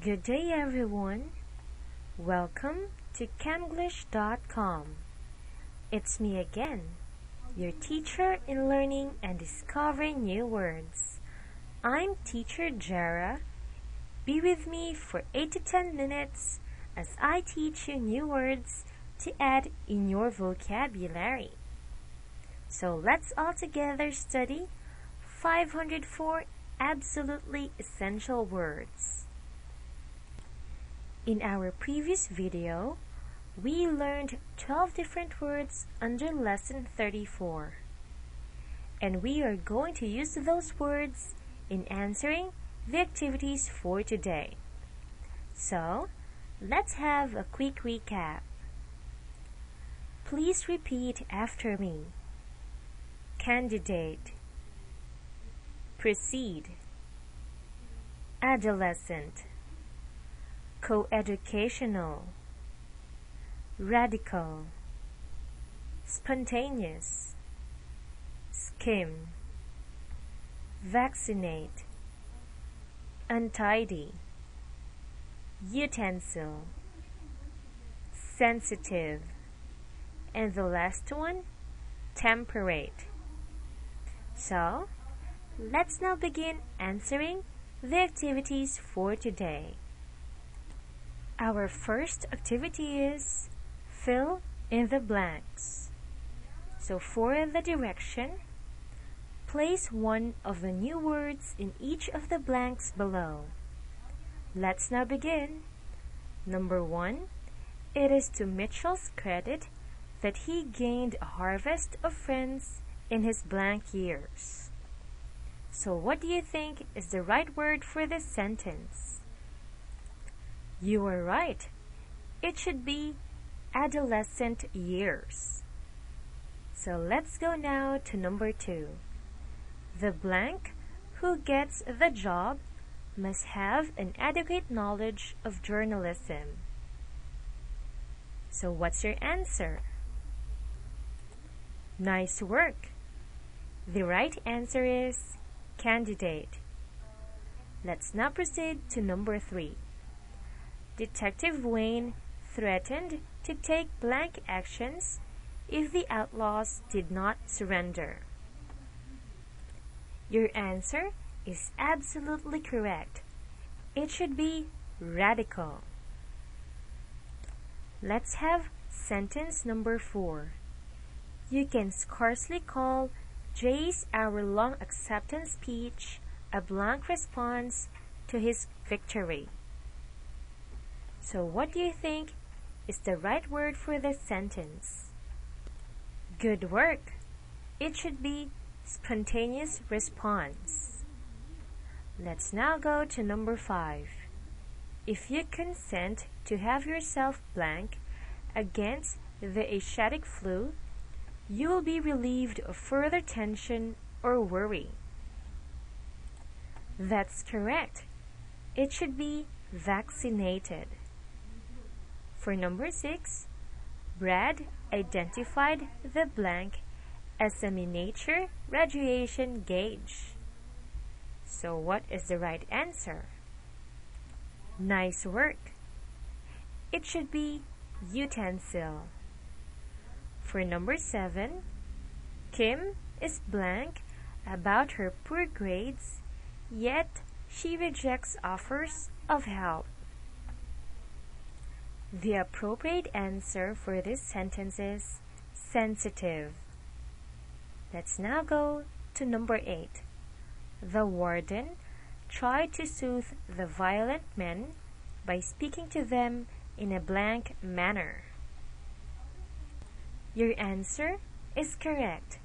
Good day, everyone. Welcome to Camglish.com. It's me again, your teacher in learning and discovering new words. I'm Teacher Jara. Be with me for 8 to 10 minutes as I teach you new words to add in your vocabulary. So let's all together study 504 absolutely essential words. In our previous video, we learned 12 different words under lesson 34. And we are going to use those words in answering the activities for today. So, let's have a quick recap. Please repeat after me. Candidate, proceed, adolescent, coeducational, radical, spontaneous, skim, vaccinate, untidy, utensil, sensitive, and the last one, temperate. So, let's now begin answering the activities for today. Our first activity is fill in the blanks. So for the direction, place one of the new words in each of the blanks below. Let's now begin. Number 1, it is to Mitchell's credit that he gained a harvest of friends in his blank years. So what do you think is the right word for this sentence? You are right. It should be adolescent years. So let's go now to number 2. The blank who gets the job must have an adequate knowledge of journalism. So what's your answer? Nice work. The right answer is candidate. Let's now proceed to number 3. Detective Wayne threatened to take blank actions if the outlaws did not surrender. Your answer is absolutely correct. It should be radical. Let's have sentence number 4. You can scarcely call Jay's hour-long acceptance speech a blank response to his victory. So what do you think is the right word for this sentence? Good work! It should be spontaneous response. Let's now go to number 5. If you consent to have yourself blank against the Asiatic flu, you will be relieved of further tension or worry. That's correct. It should be vaccinated. For number 6, Brad identified the blank as a miniature radiation gauge. So what is the right answer? Nice work. It should be utensil. For number 7, Kim is blank about her poor grades, yet she rejects offers of help. The appropriate answer for this sentence is sensitive. Let's now go to number 8. The warden tried to soothe the violent men by speaking to them in a blank manner. Your answer is correct.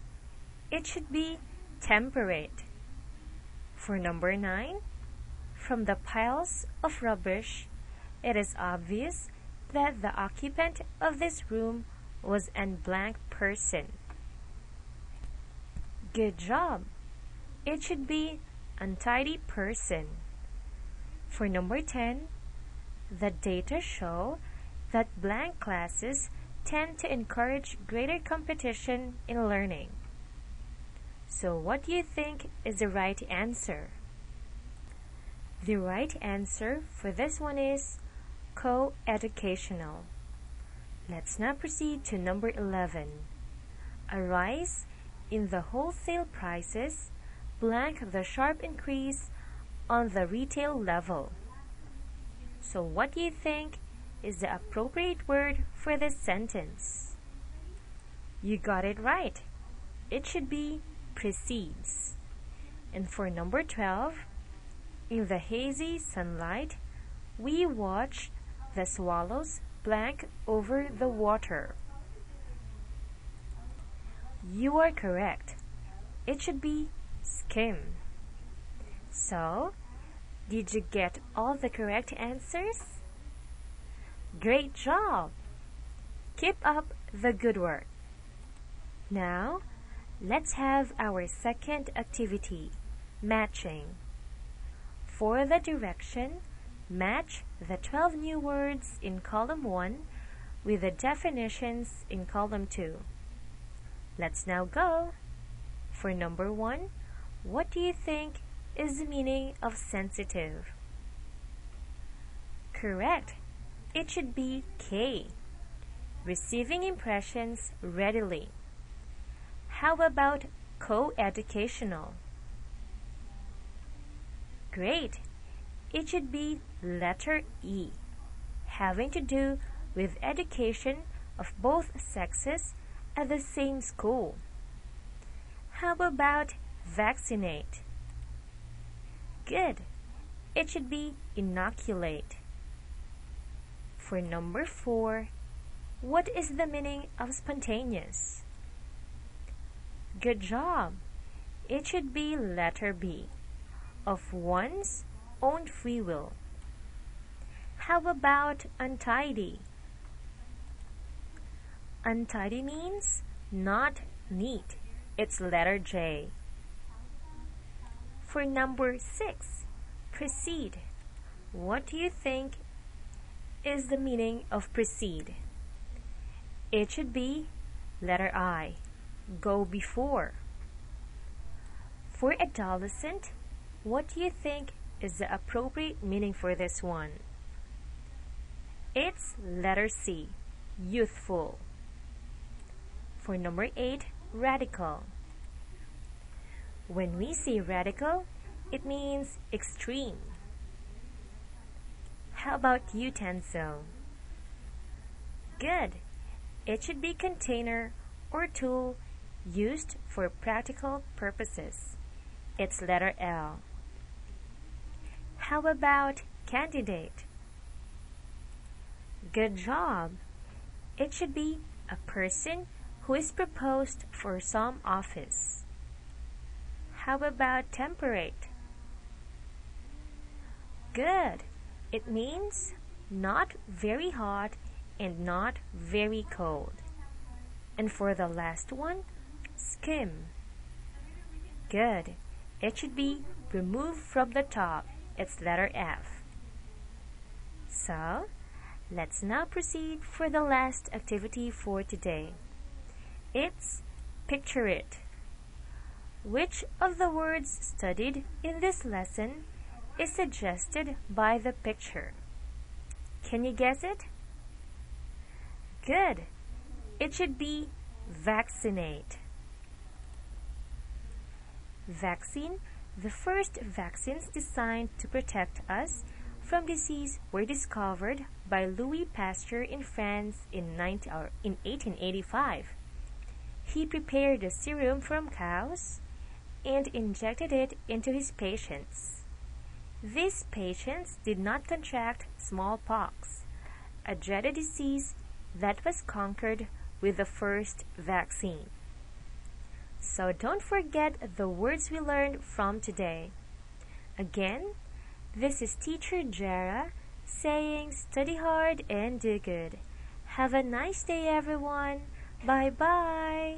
It should be temperate. For number 9, from the piles of rubbish, it is obvious that the occupant of this room was an blank person. Good job! It should be untidy person. For number 10, the data show that blank classes tend to encourage greater competition in learning. So what do you think is the right answer? The right answer for this one is co-educational. Let's now proceed to number 11. A rise in the wholesale prices blank the sharp increase on the retail level. So what do you think is the appropriate word for this sentence? You got it right. It should be precedes. And for number 12, in the hazy sunlight, we watched the swallows blank over the water. You are correct. It should be skim. So, did you get all the correct answers? Great job! Keep up the good work. Now, let's have our second activity, matching. For the direction, match the 12 new words in column 1 with the definitions in column 2. Let's now go. For number 1, what do you think is the meaning of sensitive? Correct. It should be K. Receiving impressions readily. How about co-educational? Great. It should be letter E, having to do with education of both sexes at the same school. How about vaccinate? Good. It should be inoculate. For number 4, what is the meaning of spontaneous? Good job. It should be letter B, of one's own free will. How about untidy? Untidy means not neat. It's letter J. For number 6, proceed. What do you think is the meaning of proceed? It should be letter I, go before. For adolescent, what do you think is the appropriate meaning for this one? It's letter C, youthful. For number 8, radical. When we say radical, it means extreme. How about utensil? Good. It should be container or tool used for practical purposes. It's letter L. How about candidate? Good job. It should be a person who is proposed for some office. How about temperate? Good. It means not very hot and not very cold. And for the last one, skim. Good. It should be removed from the top. It's letter F. So, let's now proceed for the last activity for today. It's picture it. Which of the words studied in this lesson is suggested by the picture? Can you guess it? Good. It should be vaccinate. Vaccine. The first vaccines designed to protect us from disease were discovered by Louis Pasteur in France in 1885. He prepared a serum from cows and injected it into his patients. These patients did not contract smallpox, a dreaded disease that was conquered with the first vaccine. So don't forget the words we learned from today. Again, this is Teacher Jara saying study hard and do good. Have a nice day, everyone. Bye-bye.